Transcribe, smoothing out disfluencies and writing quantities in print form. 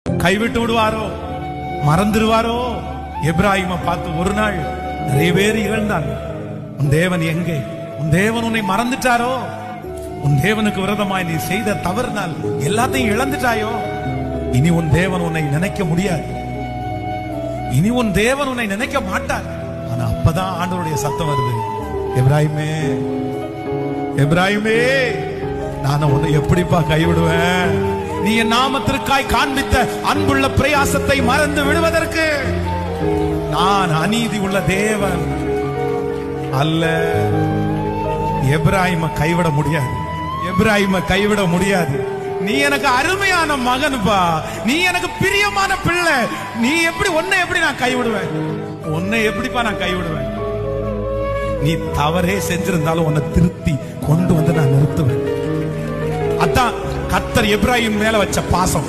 கைவிட்டு விடுவாரோ, மறந்துடுவாரோ? எப்ராஹிமை பார்த்து ஒரு நாள் நிறைய பேர் இழந்தாங்க. உன் தேவன் எங்கே? உன் தேவன் உன்னை மறந்துட்டாரோ? உன் தேவனுக்கு விரோதமாய் நீ செய்த தவறுனால் எல்லாத்தையும் இழந்துட்டாயோ? இனி உன் தேவன் உன்னை நினைக்க முடியாது. இனி உன் தேவன் உன்னை நினைக்க மாட்டார். ஆனா அப்பதான் ஆண்டவருடைய சத்தம் வருது, எப்ராஹிமே, எப்ராஹிமே, நான் உன்னை எப்படிப்பா கைவிடுவேன்? நீ என் நாமத்திற்காய் காண்பித்த அன்புள்ள பிரயாசத்தை மறந்து விடுவதற்கு நான் அநீதி உள்ள தேவன் அல்ல. எப்ராஹிமை கைவிட முடியாது, எப்ராஹிமை கைவிட முடியாது. நீ எனக்கு அருமையான மகனுப்பா, நீ எனக்கு பிரியமான பிள்ளை. நீ எப்படி, உன்னை எப்படி நான் கைவிடுவேன்? உன்னை எப்படிப்பா நான் கைவிடுவேன்? நீ தவறே செஞ்சிருந்தாலும் உன்னை திருத்தி கொண்டு வந்து நான் நிறுத்துவேன். அதான் கர்த்தர் எப்ராஹிம் மேல வச்ச பாசம்.